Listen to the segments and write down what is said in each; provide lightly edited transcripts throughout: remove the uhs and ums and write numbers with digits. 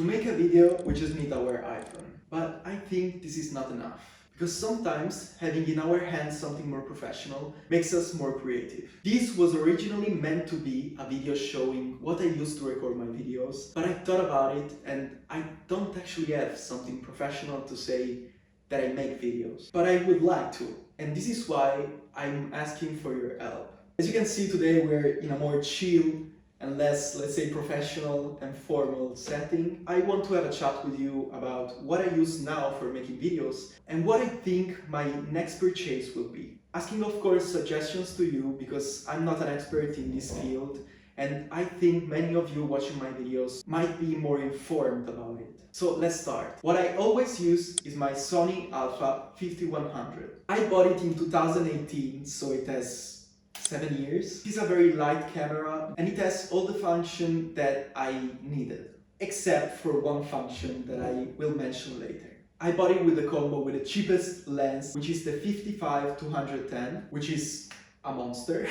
To make a video, we just need our iPhone. But I think this is not enough. Because sometimes having in our hands something more professional makes us more creative. This was originally meant to be a video showing what I used to record my videos, but I thought about it and I don't actually have something professional to say that I make videos. But I would like to, and this is why I'm asking for your help. As you can see today, we're in a more chill and less, let's say, professional and formal setting. I want to have a chat with you about what I use now for making videos and what I think my next purchase will be. Asking, of course, suggestions to you because I'm not an expert in this field and I think many of you watching my videos might be more informed about it. So let's start. What I always use is my Sony Alpha 5100. I bought it in 2018, so it has 7 years. It's a very light camera and it has all the function that I needed, except for one function that I will mention later. I bought it with the combo with the cheapest lens, which is the 55-210, which is a monster.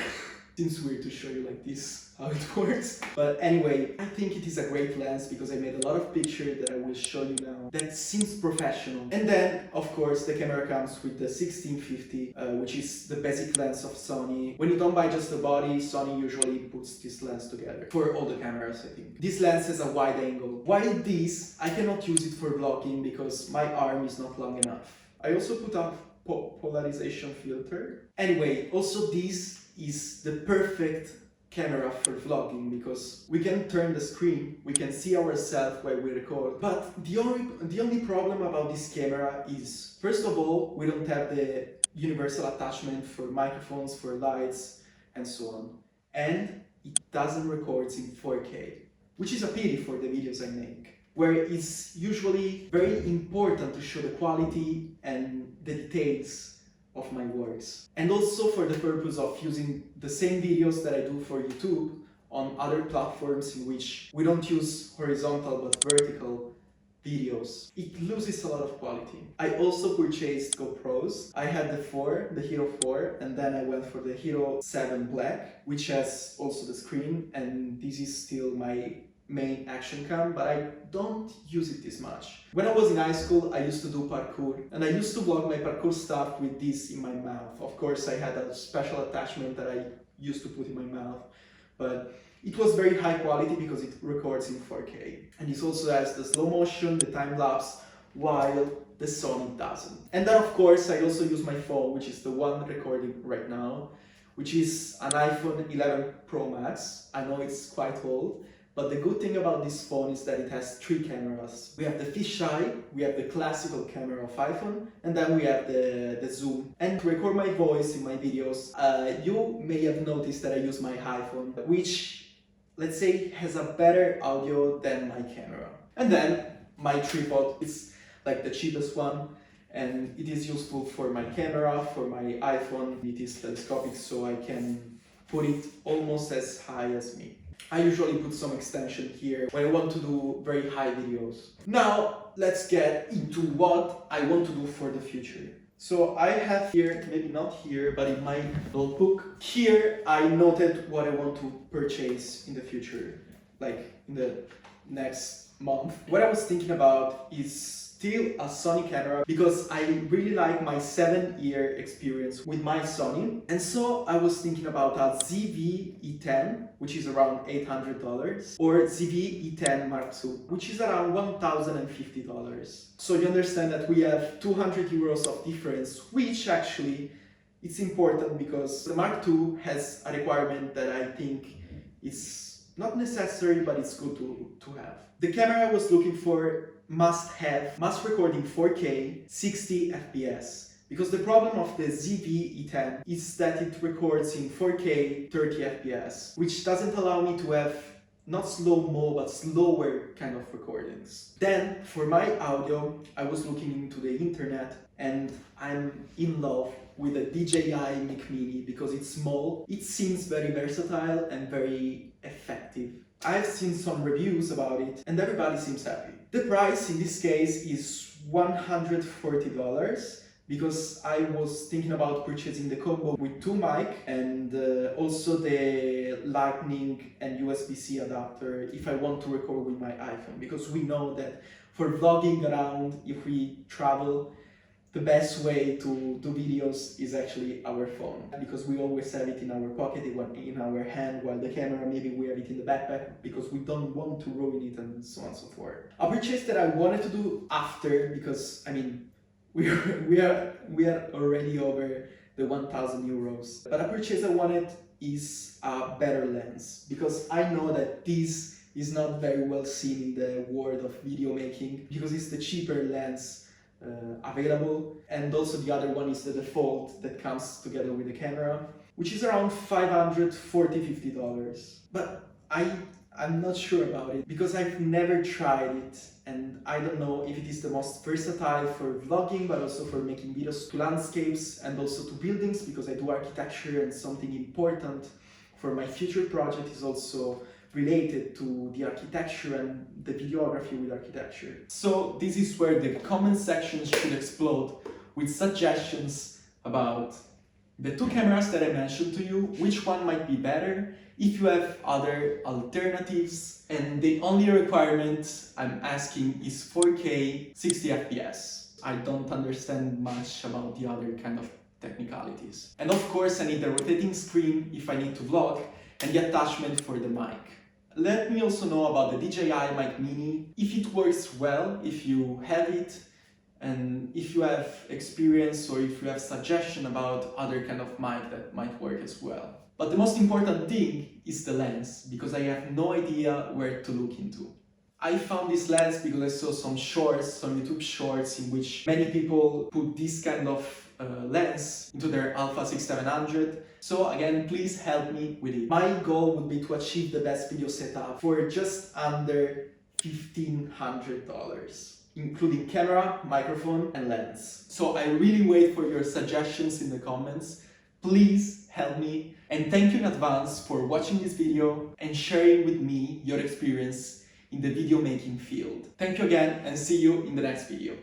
Seems weird to show you like this how it works. But anyway, I think it is a great lens because I made a lot of pictures that I will show you now that seems professional. And then, of course, the camera comes with the 1650, which is the basic lens of Sony. When you don't buy just the body, Sony usually puts this lens together for all the cameras, I think. This lens has a wide angle. While this, I cannot use it for vlogging because my arm is not long enough. I also put a polarization filter. Anyway, also this is the perfect camera for vlogging because we can turn the screen, we can see ourselves while we record. But the only problem about this camera is, first of all, we don't have the universal attachment for microphones, for lights, and so on. And it doesn't record in 4K, which is a pity for the videos I make, where it's usually very important to show the quality and the details of my works. And also for the purpose of using the same videos that I do for YouTube on other platforms in which we don't use horizontal but vertical videos. It loses a lot of quality. I also purchased GoPros. I had the Hero 4 and then I went for the Hero 7 Black, which has also the screen, and this is still my main action cam, but I don't use it this much. When I was in high school, I used to do parkour, and I used to vlog my parkour stuff with this in my mouth. Of course, I had a special attachment that I used to put in my mouth, but it was very high quality because it records in 4K. And this also has the slow motion, the time lapse, while the Sony doesn't. And then of course, I also use my phone, which is the one recording right now, which is an iPhone 11 Pro Max. I know it's quite old, but the good thing about this phone is that it has 3 cameras. We have the fisheye, we have the classical camera of iPhone, and then we have the zoom. And to record my voice in my videos, you may have noticed that I use my iPhone, which, let's say, has a better audio than my camera. And then my tripod is like the cheapest one, and it is useful for my camera, for my iPhone. It is telescopic, so I can put it almost as high as me. I usually put some extension here when I want to do very high videos. Now, let's get into what I want to do for the future. So I have here, maybe not here, but in my notebook, here I noted what I want to purchase in the future, like in the next month. What I was thinking about is still a Sony camera because I really like my 7-year experience with my Sony, and so I was thinking about a ZV-E10, which is around $800, or ZV-E10 Mark II, which is around $1,050. So you understand that we have 200 euros of difference, which actually it's important because the Mark II has a requirement that I think is not necessary, but it's good to have. The camera I was looking for must record in 4K 60 FPS, because the problem of the ZV-E10 is that it records in 4K 30 FPS, which doesn't allow me to have not slow-mo but slower kind of recordings. Then for my audio, I was looking into the internet and I'm in love with the DJI Mic Mini because it's small, it seems very versatile and very effective. I've seen some reviews about it and everybody seems happy. The price in this case is $140, because I was thinking about purchasing the combo with two mic and also the Lightning and USB-C adapter if I want to record with my iPhone, because we know that for vlogging around, if we travel, the best way to do videos is actually our phone, because we always have it in our pocket, in our hand, while the camera, maybe we have it in the backpack, because we don't want to ruin it and so on and so forth. A purchase that I wanted to do after, because I mean, we are already over the 1,000 euros. But a purchase I wanted is a better lens, because I know that this is not very well seen in the world of video making, because it's the cheaper lens available, and also the other one is the default that comes together with the camera, which is around $50 but I'm not sure about it, because I've never tried it and I don't know if it is the most versatile for vlogging, but also for making videos to landscapes and also to buildings, because I do architecture, and something important for my future project is also related to the architecture and the videography with architecture. So this is where the comment section should explode with suggestions about the two cameras that I mentioned to you, which one might be better, if you have other alternatives, and the only requirement I'm asking is 4K 60 FPS. I don't understand much about the other kind of technicalities. And of course I need the rotating screen if I need to vlog, and the attachment for the mic. Let me also know about the DJI Mic Mini, if it works well, if you have it, and if you have experience or if you have suggestion about other kind of mic that might work as well. But the most important thing is the lens, because I have no idea where to look into. I found this lens because I saw some shorts, some YouTube shorts, in which many people put this kind of lens into their Alpha 6700. So again, please help me with it. My goal would be to achieve the best video setup for just under $1,500, including camera, microphone and lens. So I really wait for your suggestions in the comments. Please help me, and thank you in advance for watching this video and sharing with me your experience in the video making field. Thank you again, and see you in the next video.